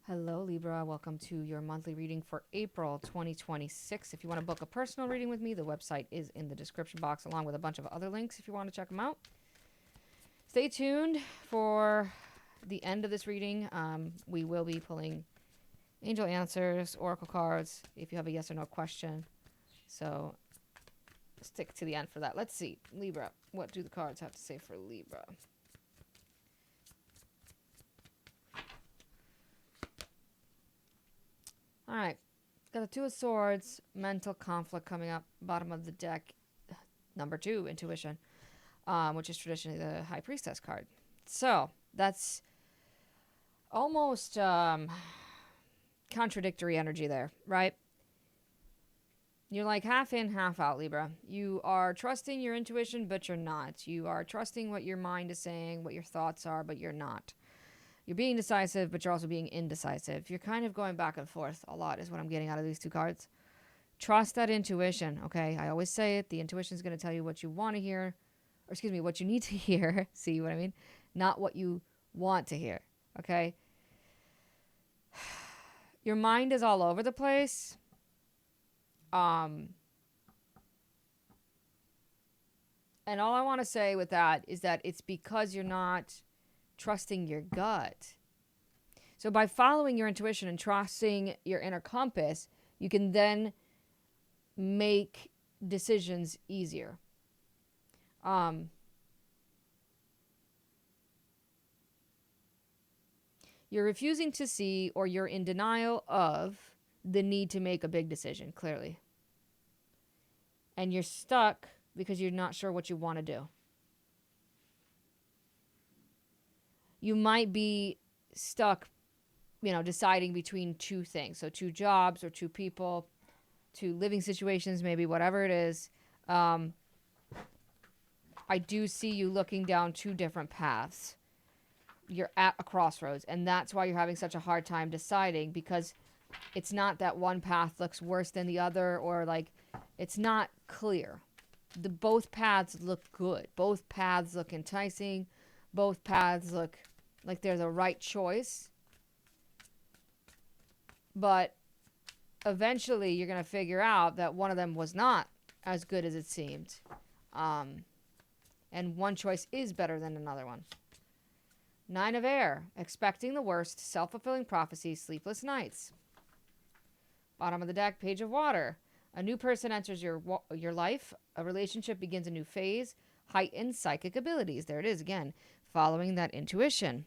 Hello, Libra. Welcome to your monthly reading for April 2026. If you want to book a personal reading with me, the website is in the description box along with a bunch of other links if you want to check them out. Stay tuned for the end of this reading. We will be pulling angel answers, oracle cards, if you have a yes or no question. So stick to the end for that. Let's see. Libra. What do the cards have to say for Libra? All right. Got the Two of Swords, mental conflict coming up, bottom of the deck. Number 2, intuition, which is traditionally the High Priestess card. So that's almost contradictory energy there, right? You're like half in, half out, Libra. You are trusting your intuition, but you're not. You are trusting what your mind is saying, what your thoughts are, but you're not. You're being decisive, but you're also being indecisive. You're kind of going back and forth a lot is what I'm getting out of these two cards. Trust that intuition, okay? I always say it. The intuition is going to tell you what you want to hear, or excuse me, what you need to hear. See what I mean? Not what you want to hear, okay? Your mind is all over the place. And all I want to say with that is that it's because you're not trusting your gut. So by following your intuition and trusting your inner compass, you can then make decisions easier. You're refusing to see, or you're in denial of the need to make a big decision, clearly. And you're stuck because you're not sure what you want to do. You might be stuck, deciding between two things. So 2 jobs or 2 people, 2 living situations, maybe whatever it is. I do see you looking down 2 different paths. You're at a crossroads, and that's why you're having such a hard time deciding, because it's not that one path looks worse than the other, or like it's not clear. Both paths look good. Both paths look enticing. Both paths look like they're the right choice. But eventually you're going to figure out that one of them was not as good as it seemed. And one choice is better than another one. 9 of Air, expecting the worst, self-fulfilling prophecy, sleepless nights. Bottom of the deck, Page of Water. A new person enters your life. A relationship begins a new phase. Heightened psychic abilities. There it is again. Following that intuition.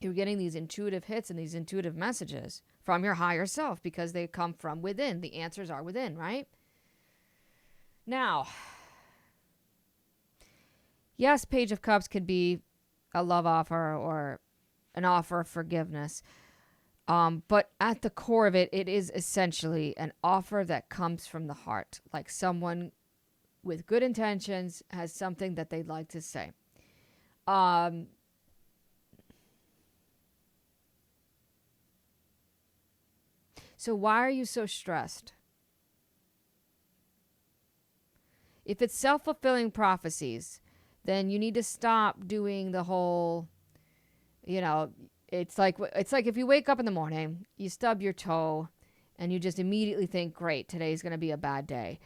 You're getting these intuitive hits and these intuitive messages from your higher self because they come from within. The answers are within, right? Now, yes, Page of Cups could be a love offer or an offer of forgiveness. But at the core of it, it is essentially an offer that comes from the heart. Like someone with good intentions has something that they'd like to say. So why are you so stressed? If it's self-fulfilling prophecies, then you need to stop doing the whole, it's like if you wake up in the morning, you stub your toe, and you just immediately think, great, today's going to be a bad day.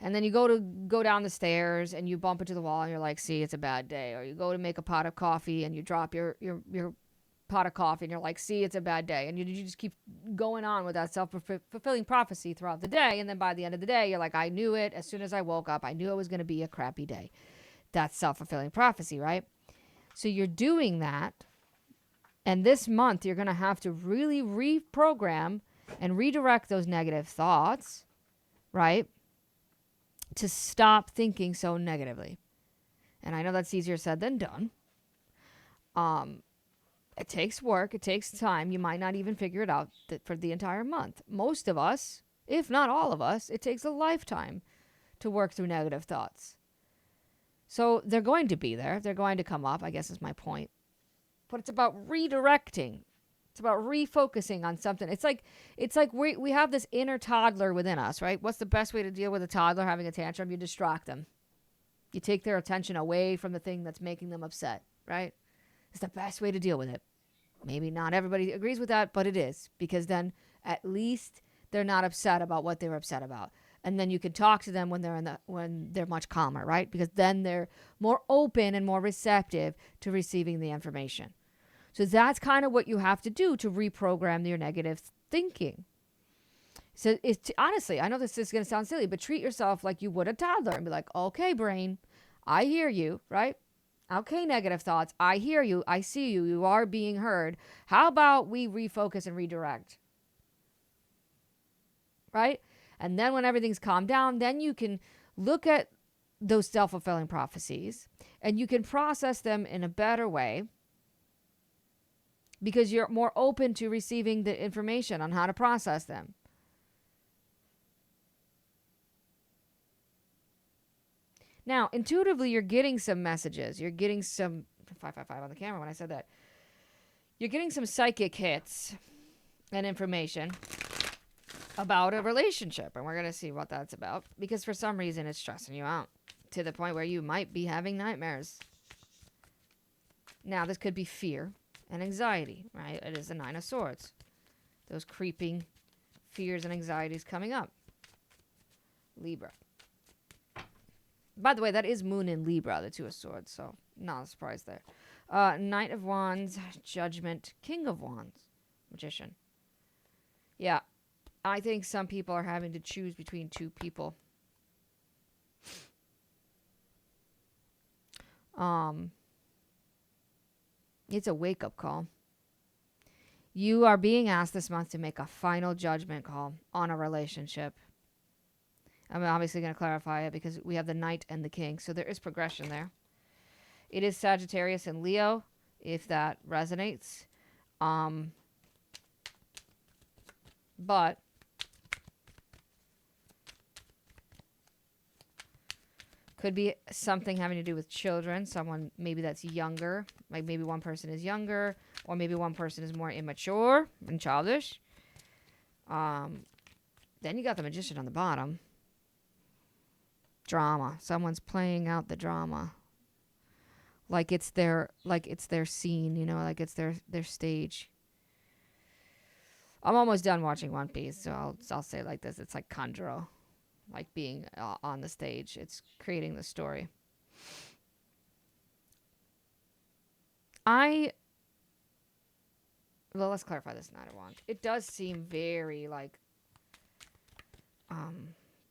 And then you go down the stairs and you bump into the wall and you're like, see, it's a bad day. Or you go to make a pot of coffee and you drop your pot of coffee and you're like, see, it's a bad day. And you just keep going on with that self-fulfilling prophecy throughout the day. And then by the end of the day, you're like, I knew it. As soon as I woke up, I knew it was going to be a crappy day. That's self-fulfilling prophecy, right? So you're doing that. And this month, you're going to have to really reprogram and redirect those negative thoughts, right? To stop thinking so negatively. And I know that's easier said than done. It takes work. It takes time. You might not even figure it out for the entire month. Most of us, if not all of us, it takes a lifetime to work through negative thoughts. So they're going to be there. They're going to come up, I guess is my point. But it's about redirecting. It's about refocusing on something. It's like we have this inner toddler within us, right? What's the best way to deal with a toddler having a tantrum? You distract them. You take their attention away from the thing that's making them upset, right? It's the best way to deal with it. Maybe not everybody agrees with that, but it is, because then at least they're not upset about what they were upset about. And then you can talk to them when they're much calmer, right? Because then they're more open and more receptive to receiving the information. So that's kind of what you have to do to reprogram your negative thinking. So it's honestly, I know this is going to sound silly, but treat yourself like you would a toddler and be like, okay, brain, I hear you, right? Okay, negative thoughts, I hear you, I see you, you are being heard. How about we refocus and redirect? Right? And then when everything's calmed down, then you can look at those self-fulfilling prophecies and you can process them in a better way because you're more open to receiving the information on how to process them. Now, intuitively, you're getting some messages. You're getting some 555 on the camera when I said that. You're getting some psychic hits and information about a relationship. And we're going to see what that's about. Because for some reason, it's stressing you out to the point where you might be having nightmares. Now, this could be fear and anxiety, right? It is the Nine of Swords. Those creeping fears and anxieties coming up. Libra. By the way, that is Moon in Libra, the Two of Swords, so not a surprise there. Knight of Wands, Judgment, King of Wands, Magician. Yeah, I think some people are having to choose between two people. It's a wake-up call. You are being asked this month to make a final judgment call on a relationship. I'm obviously going to clarify it because we have the Knight and the King. So there is progression there. It is Sagittarius and Leo, if that resonates. But could be something having to do with children. Someone maybe that's younger. Like maybe one person is younger. Or maybe one person is more immature and childish. Then you got the Magician on the bottom. Drama. Someone's playing out the drama. Like it's their scene, you know, like it's their stage. I'm almost done watching One Piece, so I'll say it like this. It's like Kanjuro, like being on the stage. It's creating the story. Well, let's clarify this Knight of Wands. It does seem very like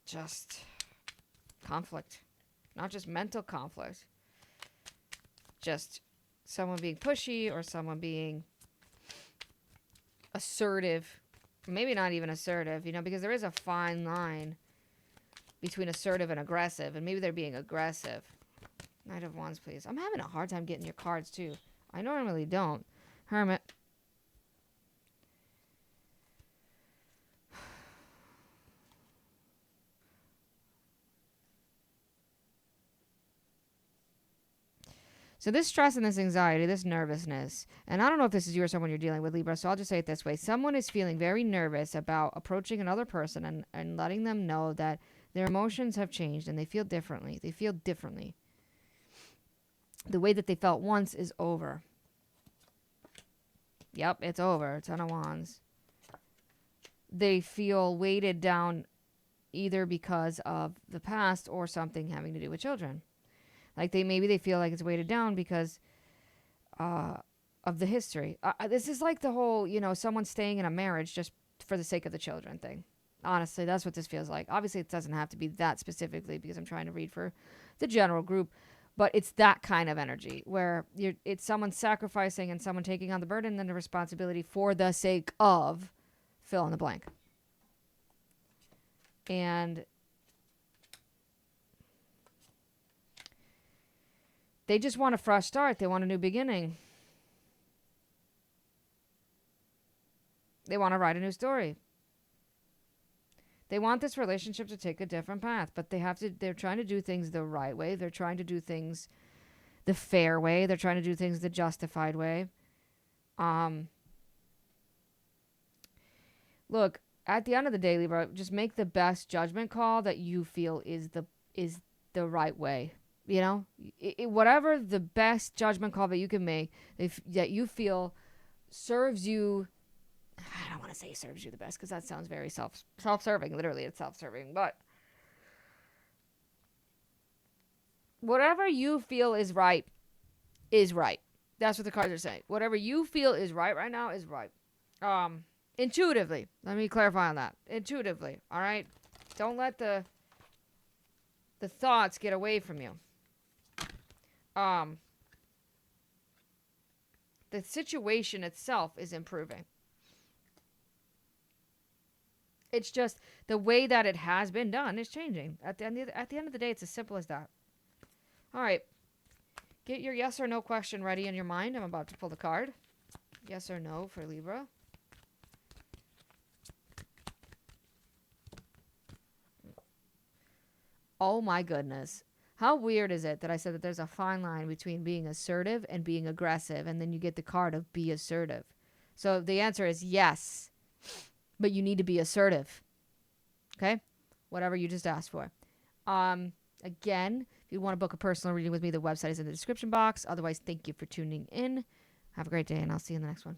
just conflict, not just mental conflict, just someone being pushy or someone being assertive, maybe not even assertive, you know, because there is a fine line between assertive and aggressive, and maybe they're being aggressive. Knight of Wands, please. I'm having a hard time getting your cards too. I normally don't. Hermit. So this stress and this anxiety, this nervousness, and I don't know if this is you or someone you're dealing with, Libra, so I'll just say it this way. Someone is feeling very nervous about approaching another person and letting them know that their emotions have changed and they feel differently. They feel differently. The way that they felt once is over. Yep, it's over. Ten of Wands. They feel weighted down either because of the past or something having to do with children. Like they feel like it's weighted down because of the history. This is like the whole, you know, someone staying in a marriage just for the sake of the children thing. Honestly, that's what this feels like. Obviously, it doesn't have to be that specifically because I'm trying to read for the general group. But it's that kind of energy where it's someone sacrificing and someone taking on the burden and the responsibility for the sake of fill in the blank. And they just want a fresh start. They want a new beginning. They want to write a new story. They want this relationship to take a different path, but they're trying to do things the right way. They're trying to do things the fair way. They're trying to do things the justified way. Look, at the end of the day, Libra, just make the best judgment call that you feel is the right way. You know, whatever the best judgment call that you can make, that you feel serves you. I don't want to say serves you the best because that sounds very self-serving. Literally, it's self-serving. But whatever you feel is right is right. That's what the cards are saying. Whatever you feel is right now is right. Intuitively. Let me clarify on that. Intuitively. All right. Don't let the thoughts get away from you. The situation itself is improving. It's just the way that it has been done is changing. At the end of the day, it's as simple as that. All right. Get your yes or no question ready in your mind. I'm about to pull the card. Yes or no for Libra. Oh my goodness. How weird is it that I said that there's a fine line between being assertive and being aggressive, and then you get the card of be assertive. So the answer is yes, but you need to be assertive. Okay? Whatever you just asked for. Again, if you want to book a personal reading with me, the website is in the description box. Otherwise, thank you for tuning in. Have a great day, and I'll see you in the next one.